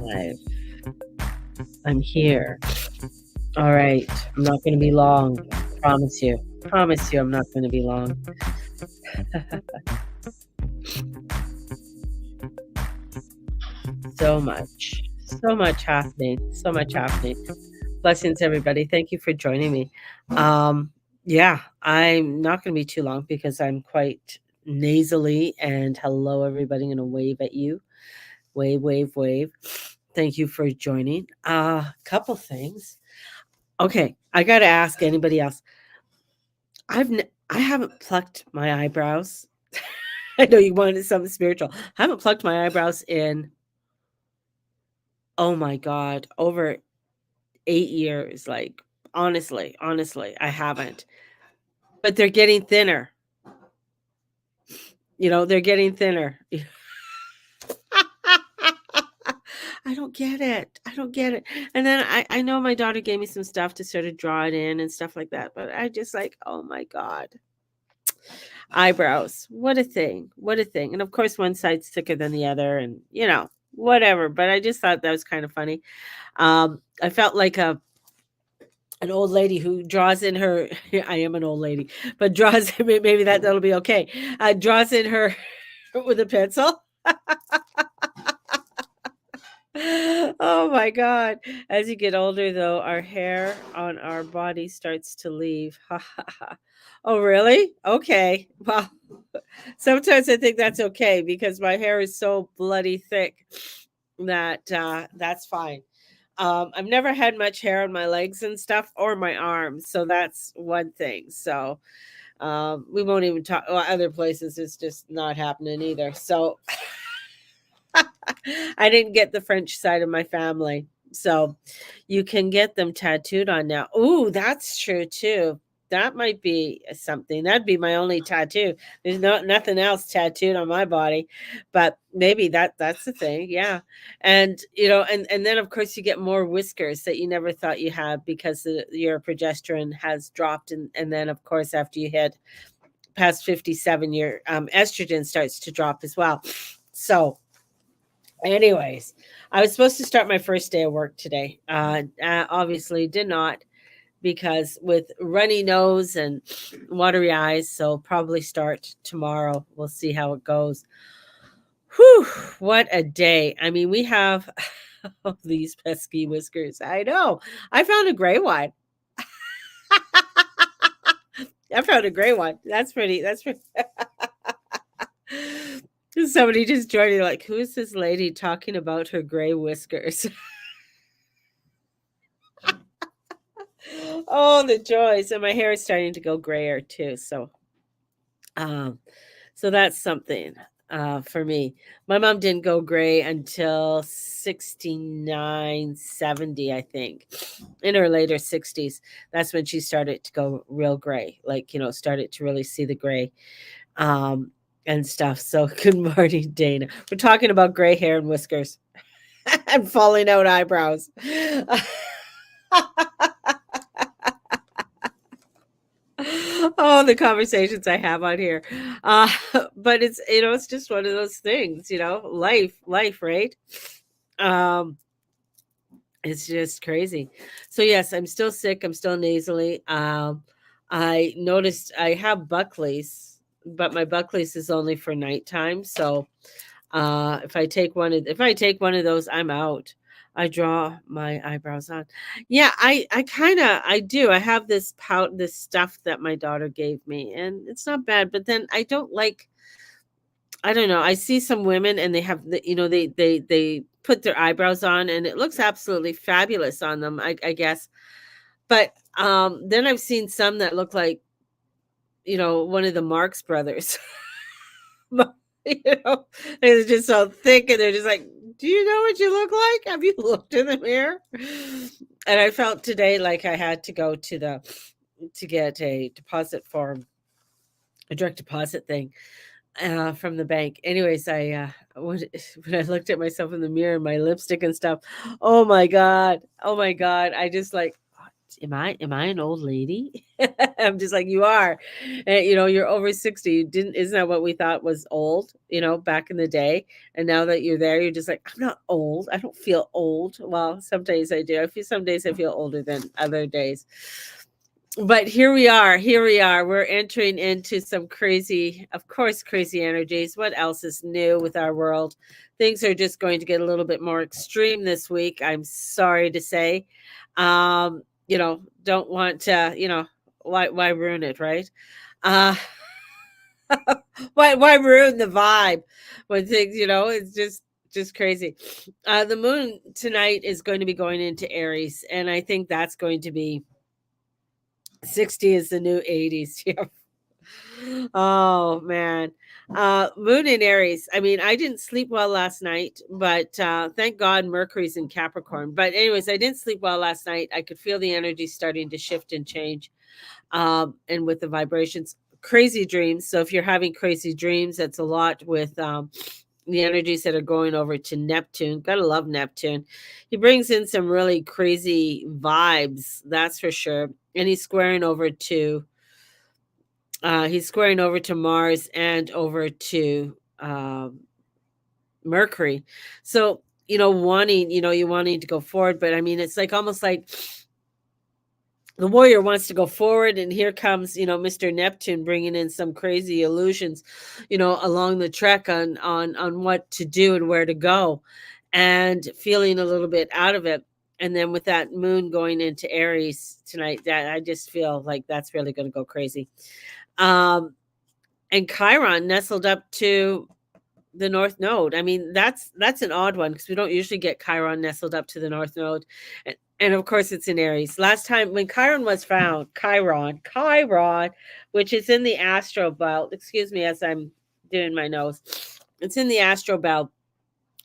Live. I'm here. All right. I'm not going to be long. Promise you. Promise you I'm not going to be long. So much. So much happening. So much happening. Blessings, everybody. Thank you for joining me. Yeah, I'm not going to be too long because I'm quite nasally. And hello, everybody. I'm going to wave at you. Wave, wave, wave. Thank you for joining. Couple things. Okay, I got to ask anybody else. I haven't plucked my eyebrows. I know you wanted something spiritual. I haven't plucked my eyebrows in, oh my God, over 8 years. Like, honestly, I haven't. But they're getting thinner. They're getting thinner. I don't get it. I don't get it. And then I know my daughter gave me some stuff to sort of draw it in and stuff like that. But I just like, oh my God. Eyebrows. What a thing. What a thing. And of course, one side's thicker than the other and, whatever. But I just thought that was kind of funny. I felt like an old lady who draws in her I am an old lady, but draws maybe that'll be okay. Draws in her with a pencil. Oh my God. As you get older though, our hair on our body starts to leave. Oh, really? Okay. Well, sometimes I think that's okay because my hair is so bloody thick that that's fine. I've never had much hair on my legs and stuff or my arms, so that's one thing. So we won't even talk. Well, other places, it's just not happening either. So I didn't get the French side of my family, so you can get them tattooed on now. Ooh, that's true too. That might be something. That'd be my only tattoo. There's nothing else tattooed on my body, but maybe that's the thing. Yeah, and and then of course you get more whiskers that you never thought you had because your progesterone has dropped, and then of course after you hit past 57, your estrogen starts to drop as well. So anyways, I was supposed to start my first day of work today. Obviously did not because with runny nose and watery eyes, so probably start tomorrow. We'll see how it goes. Whew, what a day. I mean, we have these pesky whiskers. I know. I found a gray one. I found a gray one. That's pretty. Somebody just joined, like, who is this lady talking about her gray whiskers? Oh, the joys. And my hair is starting to go grayer too. Um, so that's something for me. My mom didn't go gray until 69, 70, I think. In her later 60s. That's when she started to go real gray, like, started to really see the gray and stuff. So good morning, Dana. We're talking about gray hair and whiskers and falling out eyebrows. Oh, the conversations I have on here. Uh, but it's just one of those things, life, right? Um, it's just crazy. So yes, I'm still sick. I'm still nasally. I noticed I have Buckley's, but my Buckley's is only for nighttime. So if I take one of those, I'm out. I draw my eyebrows on. Yeah, I do. I have this stuff that my daughter gave me, and it's not bad. But then I don't like. I don't know. I see some women, and they have they put their eyebrows on, and it looks absolutely fabulous on them. I guess, but then I've seen some that look like one of the Marx brothers. But, it's just so thick, and they're just like, "Do you know what you look like? Have you looked in the mirror?" And I felt today like I had to go to get a deposit form, a direct deposit thing from the bank. Anyways, when I looked at myself in the mirror, my lipstick and stuff, oh my god, I just like, am I an old lady? I'm just like, you are. You're over 60. You didn't Isn't that what we thought was old, back in the day? And now that you're there, you're just like, I'm not old. I don't feel old. Well, some days I do. Some days I feel older than other days. But here we are. Here we are. We're entering into some crazy, of course, crazy energies. What else is new with our world? Things are just going to get a little bit more extreme this week. I'm sorry to say. Don't want to, why ruin it, right? Uh why ruin the vibe when things, it's just crazy. The moon tonight is going to be going into Aries, and I think that's going to be 60 is the new 80s. Yeah. Oh man. Moon in Aries. I mean, I didn't sleep well last night, but thank God Mercury's in Capricorn. But anyways, I didn't sleep well last night. I could feel the energy starting to shift and change. And with the vibrations, crazy dreams. So if you're having crazy dreams, that's a lot with the energies that are going over to Neptune. Gotta love Neptune. He brings in some really crazy vibes, that's for sure. And he's squaring over to Mars and over to Mercury. So, you wanting to go forward, but I mean, it's like almost like the warrior wants to go forward, and here comes, Mr. Neptune bringing in some crazy illusions, along the trek on what to do and where to go, and feeling a little bit out of it. And then with that moon going into Aries tonight, that I just feel like that's really going to go crazy. And Chiron nestled up to the North Node. I mean, that's an odd one because we don't usually get Chiron nestled up to the North Node. And of course it's in Aries. Last time when Chiron was found, Chiron, which is in the astro belt, excuse me as I'm doing my nose. It's in the astro belt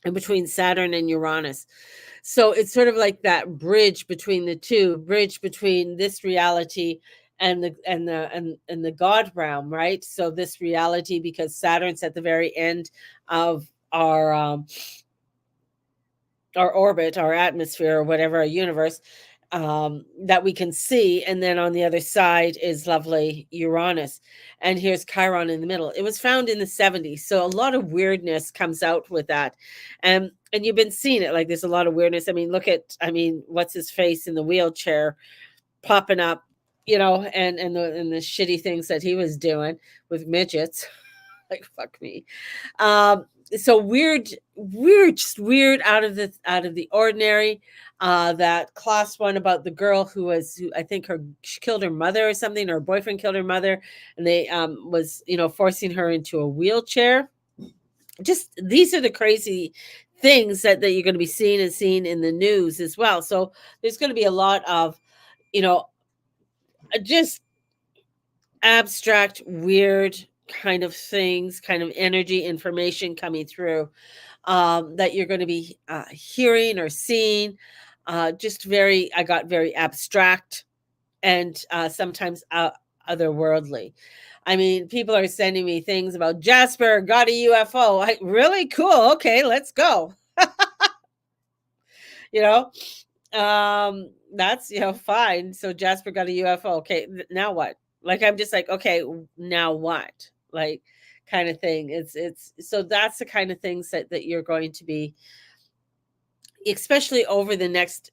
in between Saturn and Uranus. So it's sort of like that bridge between the two, bridge between this reality and the God realm, right? So this reality, because Saturn's at the very end of our orbit, our atmosphere, or whatever, our universe, that we can see. And then on the other side is lovely Uranus. And here's Chiron in the middle. It was found in the 70s. So a lot of weirdness comes out with that. And you've been seeing it. Like there's a lot of weirdness. I mean, what's his face in the wheelchair popping up, and the shitty things that he was doing with midgets. Like fuck me. So just weird, out of the ordinary. That class one about the girl who I think she killed her mother or something, or her boyfriend killed her mother, and they was forcing her into a wheelchair. Just these are the crazy things that you're going to be seeing in the news as well. So there's going to be a lot of just abstract, weird kind of things, kind of energy, information coming through, that you're going to be hearing or seeing. I got very abstract, and sometimes otherworldly. I mean, people are sending me things about Jasper got a UFO. Really cool. Okay, let's go. you know, that's fine. So Jasper got a UFO. Okay, now what? Like I'm just like, okay, now what? Like kind of thing. It's so that's the kind of things that you're going to be, especially over the next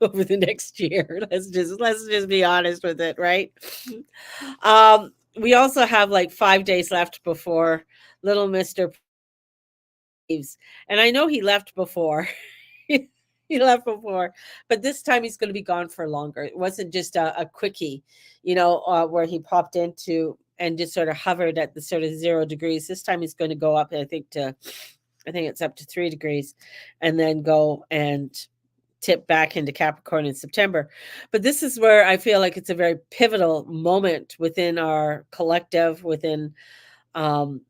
over the next year. Let's just be honest with it, right? We also have like 5 days left before little Mr. leaves. And I know he left before. He left before, but this time he's going to be gone for longer. It wasn't just a quickie, where he popped into and just sort of hovered at the sort of 0 degrees. This time he's going to go up, I think it's up to 3 degrees, and then go and tip back into Capricorn in September. But this is where I feel like it's a very pivotal moment within our collective, within our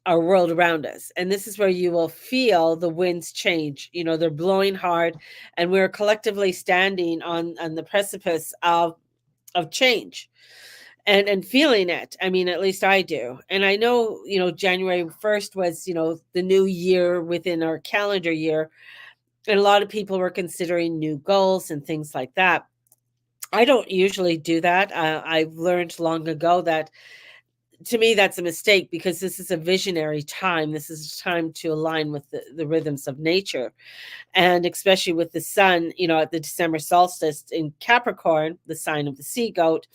world around us. And this is where you will feel the winds change. They're blowing hard, and we're collectively standing on the precipice of change, and feeling it. I mean, at least I do. And I know, January 1st was, the new year within our calendar year. And a lot of people were considering new goals and things like that. I don't usually do that. I've learned long ago that, to me, that's a mistake, because this is a visionary time. This is a time to align with the rhythms of nature. And especially with the sun, at the December solstice in Capricorn, the sign of the sea goat.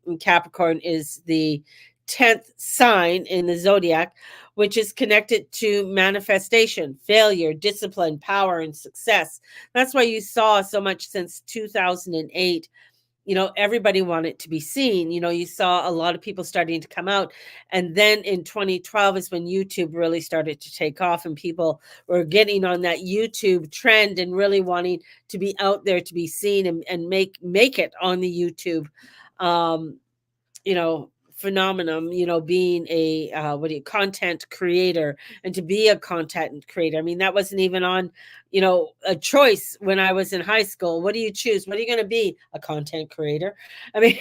And Capricorn is the 10th sign in the zodiac, which is connected to manifestation, failure, discipline, power, and success. That's why you saw so much since 2008. Everybody wanted to be seen. You saw a lot of people starting to come out. And then in 2012 is when YouTube really started to take off, and people were getting on that YouTube trend and really wanting to be out there, to be seen, and make it on the YouTube um, phenomenon, being a content creator, and to be a content creator. I mean, that wasn't even on, a choice when I was in high school. What do you choose? What are you going to be? A content creator. I mean,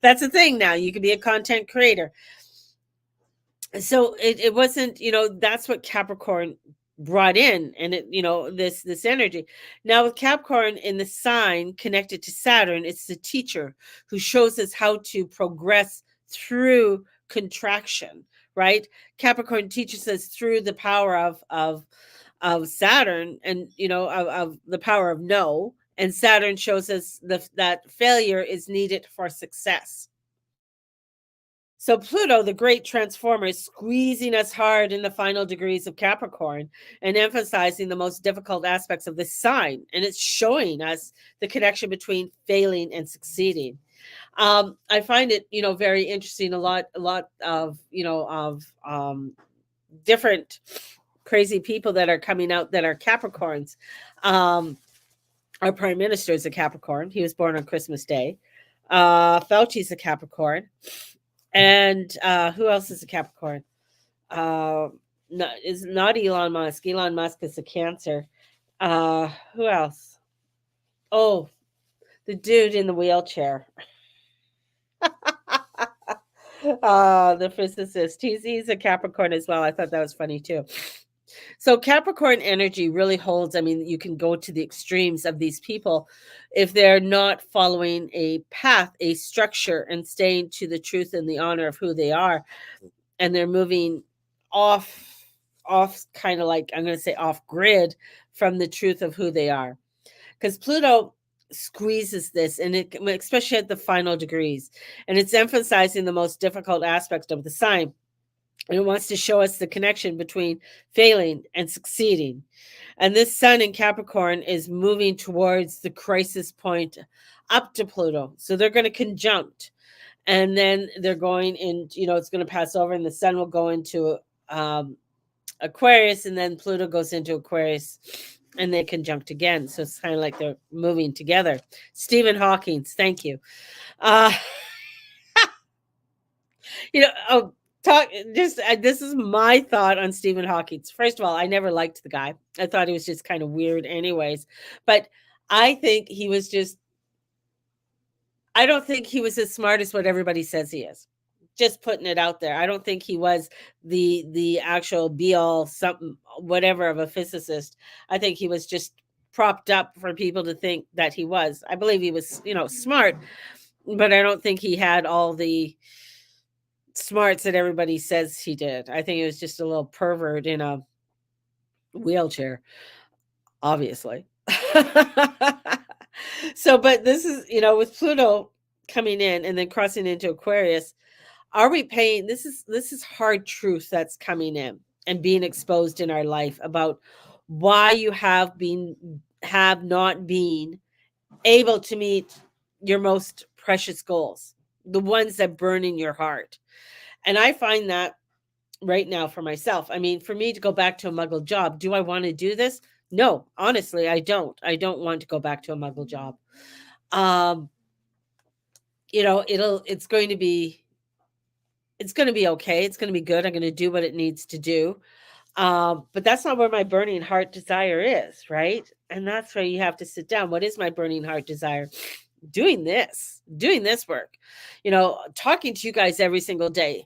that's the thing now. You can be a content creator. So it wasn't, that's what Capricorn brought in, and this energy. Now with Capricorn in the sign connected to Saturn, it's the teacher who shows us how to progress through contraction, right? Capricorn teaches us through the power of Saturn, and of the power of no, and Saturn shows us that failure is needed for success. So Pluto, the great transformer, is squeezing us hard in the final degrees of Capricorn and emphasizing the most difficult aspects of this sign. And it's showing us the connection between failing and succeeding. I find it, very interesting. A lot of different crazy people that are coming out that are Capricorns. Our prime minister is a Capricorn. He was born on Christmas Day. Fauci's a Capricorn. And who else is a Capricorn? Is not Elon Musk. Elon Musk is a Cancer. Who else? Oh, the dude in the wheelchair. The physicist. He's a Capricorn as well. I thought that was funny too. So Capricorn energy really holds. I mean, you can go to the extremes of these people if they're not following a path, a structure, and staying to the truth and the honor of who they are, and they're moving off kind of like, I'm going to say, off grid from the truth of who they are. Because Pluto squeezes this, and especially at the final degrees, and it's emphasizing the most difficult aspect of the sign. And it wants to show us the connection between failing and succeeding. And this sun in Capricorn is moving towards the crisis point up to Pluto. So they're going to conjunct. And then they're going in, it's going to pass over, and the sun will go into Aquarius, and then Pluto goes into Aquarius, and they conjunct again. So it's kind of like they're moving together. Stephen Hawking, thank you. This is my thought on Stephen Hawking. First of all, I never liked the guy. I thought he was just kind of weird anyways. But I think he was I don't think he was as smart as what everybody says he is. Just putting it out there. I don't think he was the actual be all something whatever of a physicist. I think he was just propped up for people to think that he was. I believe he was, smart, but I don't think he had all the smarts that everybody says he did. I think it was just a little pervert in a wheelchair, obviously. So, but this is, with Pluto coming in and then crossing into Aquarius, are we paying? This is hard truth that's coming in and being exposed in our life about why you have not been able to meet your most precious goals, the ones that burn in your heart. And I find that right now for myself. I mean, for me to go back to a muggle job, do I want to do this? No, honestly, I don't. I don't want to go back to a muggle job. It's going to be okay. It's going to be good. I'm going to do what it needs to do. But that's not where my burning heart desire is, right? And that's where you have to sit down. What is my burning heart desire? Doing this work, talking to you guys every single day,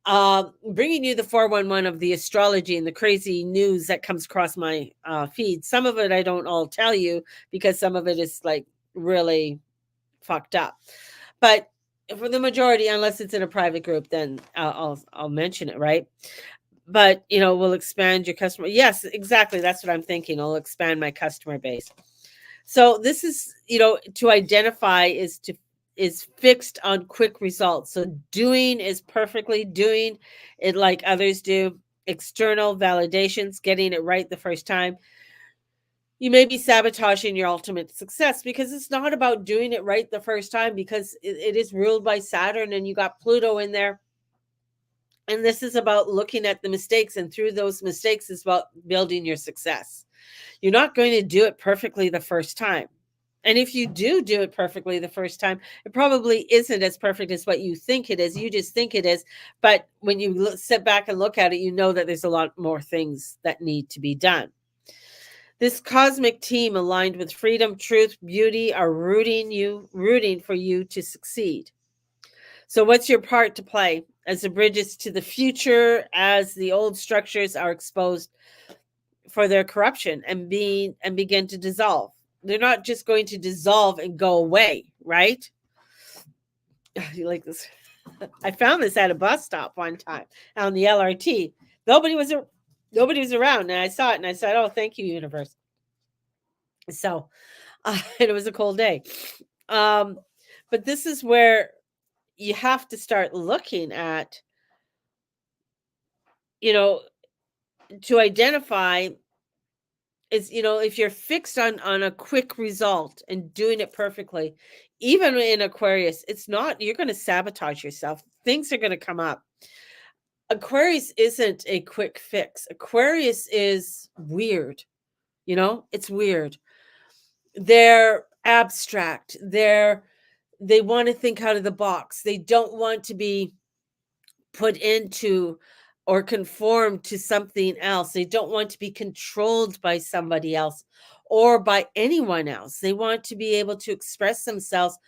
Bringing you the 411 of the astrology and the crazy news that comes across my feed. Some of it I don't all tell you because some of it is like really fucked up. But for the majority, unless it's in a private group, then I'll mention it, right? But we'll expand your customer. Yes, exactly. That's what I'm thinking. I'll expand my customer base. So this is, to identify is fixed on quick results. So doing is perfectly doing it like others do. External validations, getting it right the first time. You may be sabotaging your ultimate success because it's not about doing it right the first time, because it is ruled by Saturn and you got Pluto in there. And this is about looking at the mistakes, and through those mistakes is about building your success. You're not going to do it perfectly the first time. And if you do it perfectly the first time, it probably isn't as perfect as what you think it is. You just think it is. But when you sit back and look at it, you know that there's a lot more things that need to be done. This cosmic team aligned with freedom, truth, beauty are rooting for you to succeed. So what's your part to play as the bridges to the future, as the old structures are exposed for their corruption and begin to dissolve? They're not just going to dissolve and go away, right? You like this? I found this at a bus stop one time on the LRT. Nobody was around, and I saw it, and I said, "Oh, thank you, universe." So, and it was a cold day. But this is where you have to start looking at, to identify is, if you're fixed on a quick result and doing it perfectly, even in Aquarius, it's not, you're going to sabotage yourself. Things are going to come up. Aquarius isn't a quick fix. Aquarius is weird. It's weird. They're abstract. They want to think out of the box. They don't want to be put into or conform to something else. They don't want to be controlled by somebody else or by anyone else. They want to be able to express themselves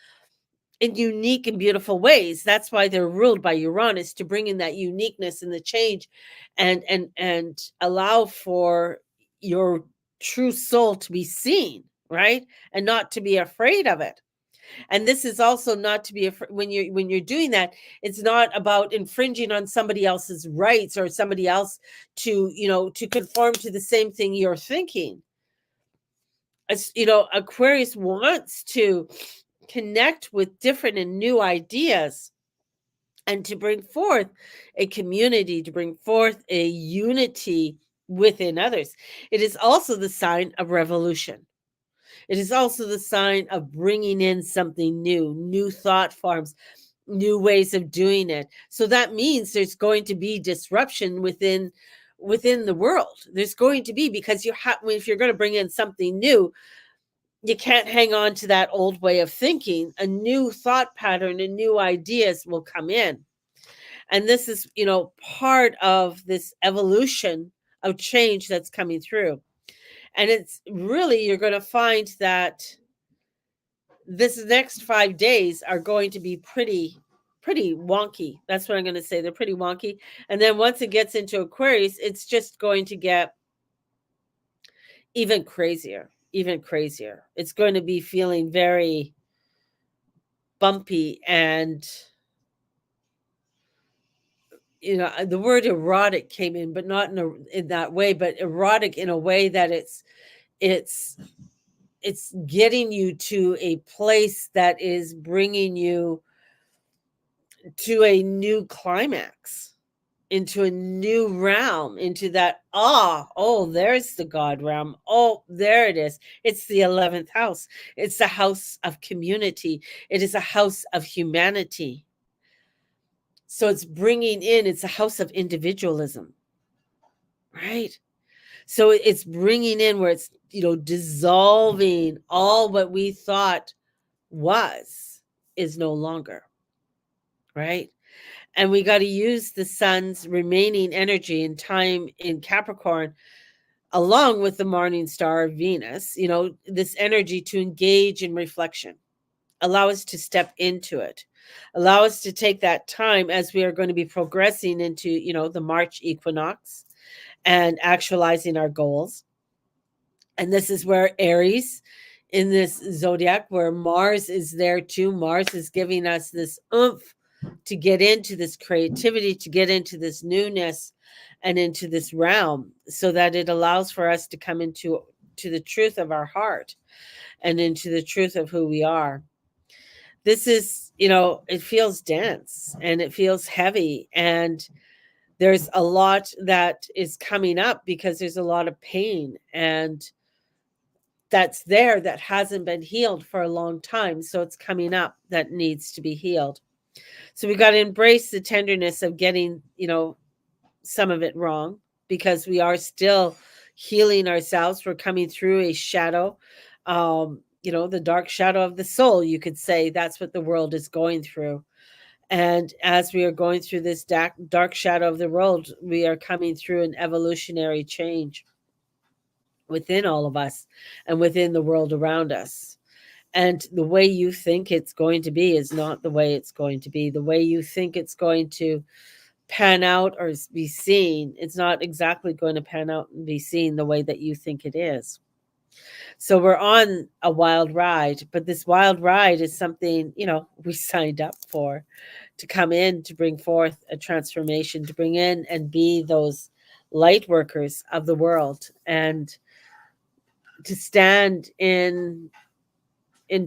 in unique and beautiful ways. That's why they're ruled by Uranus, to bring in that uniqueness and the change, and allow for your true soul to be seen, right? And not to be afraid of it. And this is also not to be afraid when you're doing that. It's not about infringing on somebody else's rights or somebody else to conform to the same thing you're thinking. As Aquarius wants to connect with different and new ideas, and to bring forth a community, to bring forth a unity within others. It is also the sign of revolution. It is also the sign of bringing in something new thought forms, new ways of doing it. So that means there's going to be disruption within the world. There's going to be, because if you're going to bring in something new, you can't hang on to that old way of thinking. A new thought pattern and new ideas will come in. And this is, part of this evolution of change that's coming through. And it's really, you're going to find that this next 5 days are going to be pretty wonky. That's what I'm going to say. They're pretty wonky. And then once it gets into Aquarius, it's just going to get even crazier. It's going to be feeling very bumpy, and the word erotic came in, but not in that way, but erotic in a way that it's getting you to a place that is bringing you to a new climax, into a new realm, into that there's the God realm. Oh, there it is. It's the 11th house. It's the house of community. It is a house of humanity. So it's a house of individualism, right? So it's bringing in where it's, dissolving all what we thought is no longer, right? And we got to use the sun's remaining energy and time in Capricorn, along with the morning star Venus, this energy to engage in reflection. allow us to step into it, allow us to take that time as we are going to be progressing into, the March equinox and actualizing our goals. And this is where Aries in this zodiac, where Mars is there too. Mars is giving us this oomph to get into this creativity, to get into this newness and into this realm, so that it allows for us to come into the truth of our heart and into the truth of who we are. This is, it feels dense and it feels heavy, and there's a lot that is coming up because there's a lot of pain and that's there that hasn't been healed for a long time. So it's coming up that needs to be healed. So we got to embrace the tenderness of getting, some of it wrong, because we are still healing ourselves. We're coming through a shadow, the dark shadow of the soul, you could say. That's what the world is going through. And as we are going through this dark shadow of the world, we are coming through an evolutionary change within all of us and within the world around us. And the way you think it's going to be is not the way it's going to be. The way you think it's going to pan out or be seen, it's not exactly going to pan out and be seen the way that you think it is. So we're on a wild ride, but this wild ride is something, we signed up for, to come in, to bring forth a transformation, to bring in and be those light workers of the world, and to stand in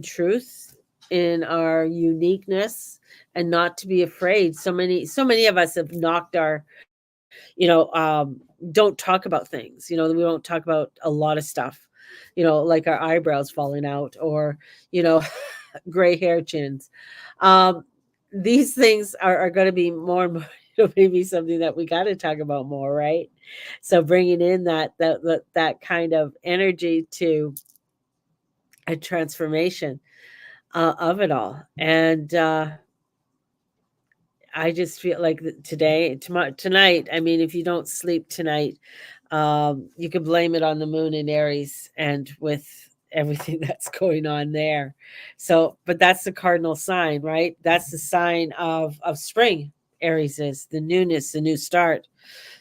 truth, in our uniqueness, and not to be afraid. So many of us have knocked our, don't talk about things. We don't talk about a lot of stuff, like our eyebrows falling out, or, you know, gray hair chins. Um, these things are going to be more and more, maybe something that we got to talk about more, right? So bringing in that kind of energy to a transformation of it all. And I just feel like today, tomorrow, tonight. I mean, if you don't sleep tonight, you can blame it on the moon in Aries and with everything that's going on there. So, but that's the cardinal sign, right? That's the sign of spring. Aries is the newness, the new start.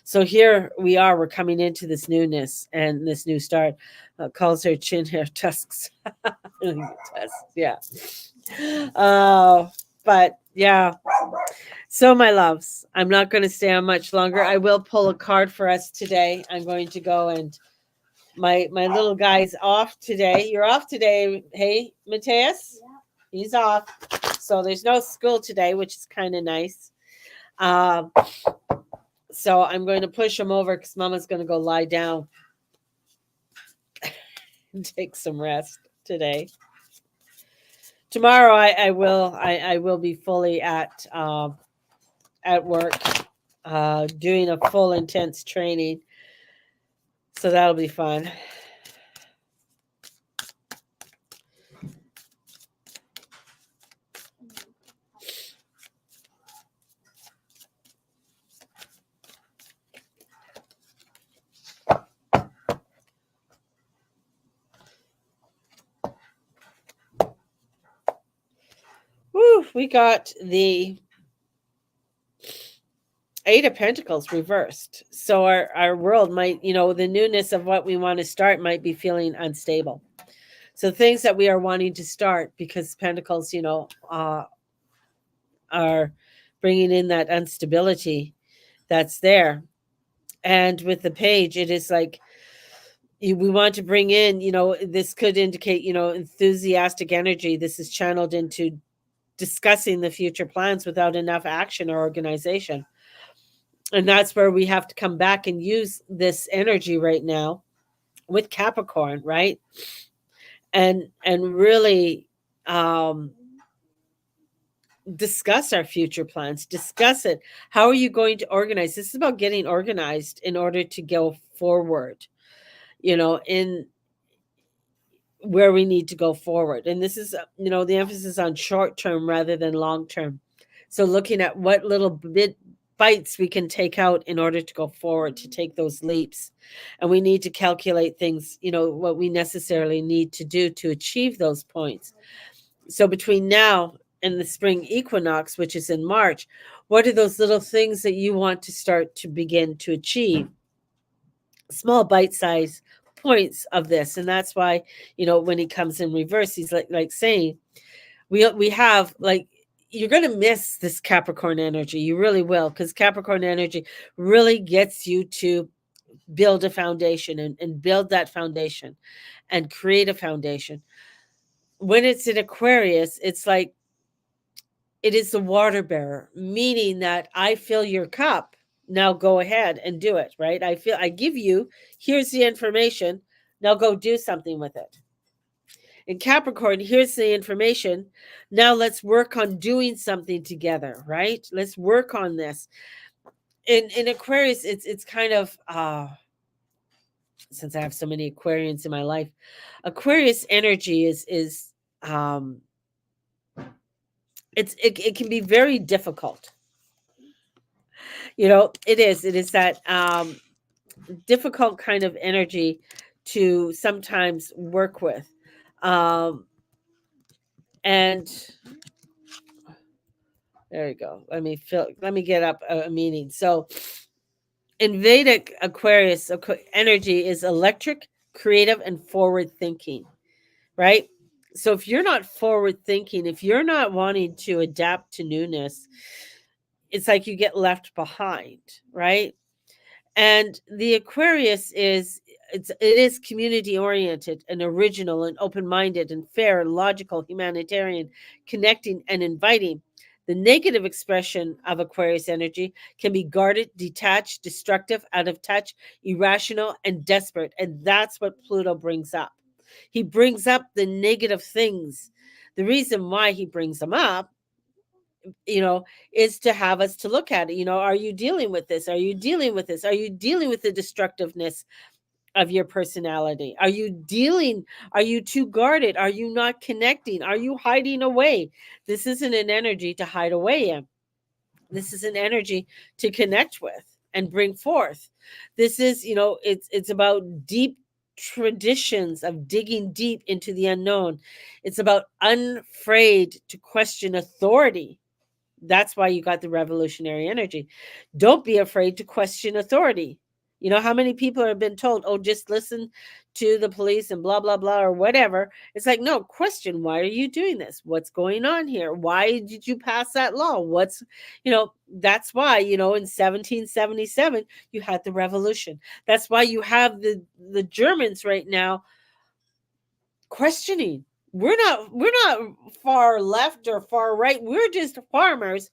So here we are. We're coming into this newness and this new start. Calls her chin hair tusks. Tusks, yeah. But yeah. So, my loves, I'm not going to stay on much longer. I will pull a card for us today. I'm going to go, and my little guy's off today. You're off today, hey, Mateus? Yeah. He's off. So there's no school today, which is kind of nice. So I'm going to push him over because Mama's going to go lie down and take some rest today. Tomorrow I will be fully at work, doing a full intense training. So that'll be fun. Woo, we got the Eight of Pentacles reversed. So our world might, the newness of what we want to start might be feeling unstable. So things that we are wanting to start, because Pentacles, are bringing in that instability that's there. And with the Page, it is like we want to bring in, this could indicate, enthusiastic energy. This is channeled into discussing the future plans without enough action or organization. And that's where we have to come back and use this energy right now with Capricorn, right? And really discuss our future plans, discuss it. How are you going to organize? This is about getting organized in order to go forward, in where we need to go forward. And this is, the emphasis on short term rather than long term. So looking at what little bites we can take out in order to go forward, to take those leaps. And we need to calculate things, what we necessarily need to do to achieve those points. So between now and the spring equinox, which is in March, what are those little things that you want to start to begin to achieve? Small bite-sized points of this. And that's why, when he comes in reverse, he's like saying, we have, like, you're going to miss this Capricorn energy. You really will, because Capricorn energy really gets you to build a foundation, and build that foundation and create a foundation. When it's in Aquarius, it's like it is the water bearer, meaning that I fill your cup. Now go ahead and do it, right? I give you, here's the information. Now go do something with it. In Capricorn, here's the information. Now let's work on doing something together, right? Let's work on this. In Aquarius, it's kind of since I have so many Aquarians in my life, Aquarius energy is it can be very difficult. It is that difficult kind of energy to sometimes work with. Um, and there you go. Let me get up a meaning. So in Vedic, Aquarius energy is electric, creative, and forward thinking, right? So if you're not forward thinking, if you're not wanting to adapt to newness, it's like you get left behind, right? And the Aquarius it is community oriented and original and open minded and fair and logical, humanitarian, connecting and inviting. The negative expression of Aquarius energy can be guarded, detached, destructive, out of touch, irrational, and desperate. And that's what Pluto brings up. He brings up the negative things. The reason why he brings them up, you know, is to have us to look at it. Are you dealing with this? Are you dealing with this? Are you dealing with the destructiveness of your personality? Are you too guarded? Are you not connecting? Are you hiding away? This isn't an energy to hide away in. This is an energy to connect with and bring forth. This is, it's about deep traditions of digging deep into the unknown. It's about unafraid to question authority. That's why you got the revolutionary energy. Don't be afraid to question authority. How many people have been told, oh, just listen to the police and blah, blah, blah, or whatever. It's like, no, question, why are you doing this? What's going on here? Why did you pass that law? That's why, in 1777, you had the revolution. That's why you have the Germans right now questioning. We're not far left or far right. We're just farmers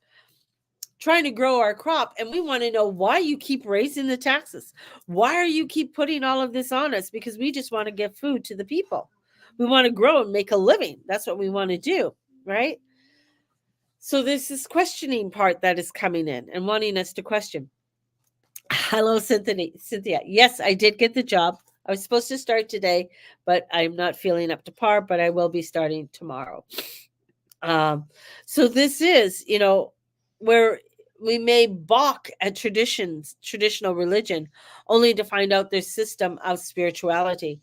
trying to grow our crop, and we want to know why you keep raising the taxes. Why are you keep putting all of this on us? Because we just want to get food to the people. We want to grow and make a living. That's what we want to do, right? So there's this questioning part that is coming in and wanting us to question. Hello, Cynthia. Yes, I did get the job. I was supposed to start today, but I'm not feeling up to par, but I will be starting tomorrow. Um, so this is, where we may balk at traditional religion, only to find out their system of spirituality.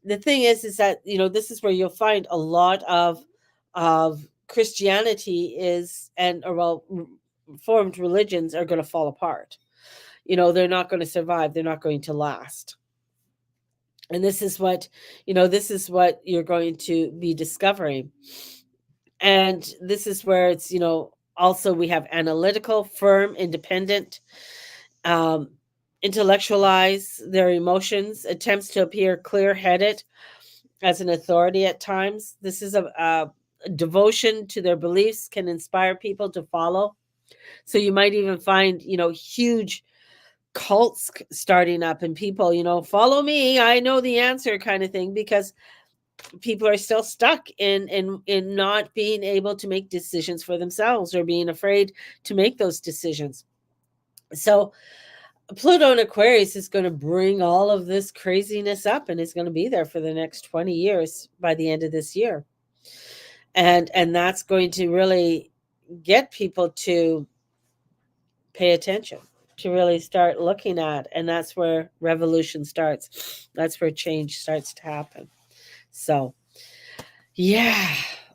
The thing is that, this is where you'll find a lot of Christianity reformed religions are going to fall apart. They're not going to survive. They're not going to last. And this is what you're going to be discovering. And this is where it's, also we have analytical, firm, independent, um, intellectualize their emotions, attempts to appear clear-headed as an authority at times. This is a devotion to their beliefs can inspire people to follow. So you might even find, huge cults starting up, and people, follow me, I know the answer kind of thing, because people are still stuck in not being able to make decisions for themselves, or being afraid to make those decisions. So Pluto in Aquarius is going to bring all of this craziness up, and it's going to be there for the next 20 years by the end of this year. And that's going to really get people to pay attention, to really start looking at, and that's where revolution starts. That's where change starts to happen. So yeah,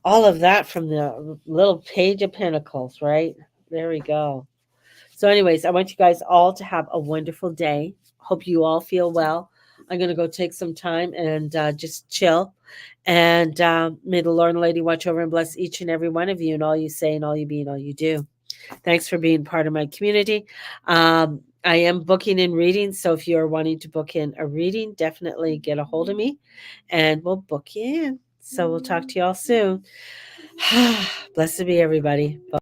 All of that from the little page of pentacles, right? There we go. So, anyways, I want you guys all to have a wonderful day. Hope you all feel well. I'm going to go take some time and just chill. And may the Lord and Lady watch over and bless each and every one of you and all you say and all you be and all you do. Thanks for being part of my community. I am booking in readings. So if you're wanting to book in a reading, definitely get a hold of me and we'll book you in. So we'll talk to you all soon. Blessed be everybody. Bye.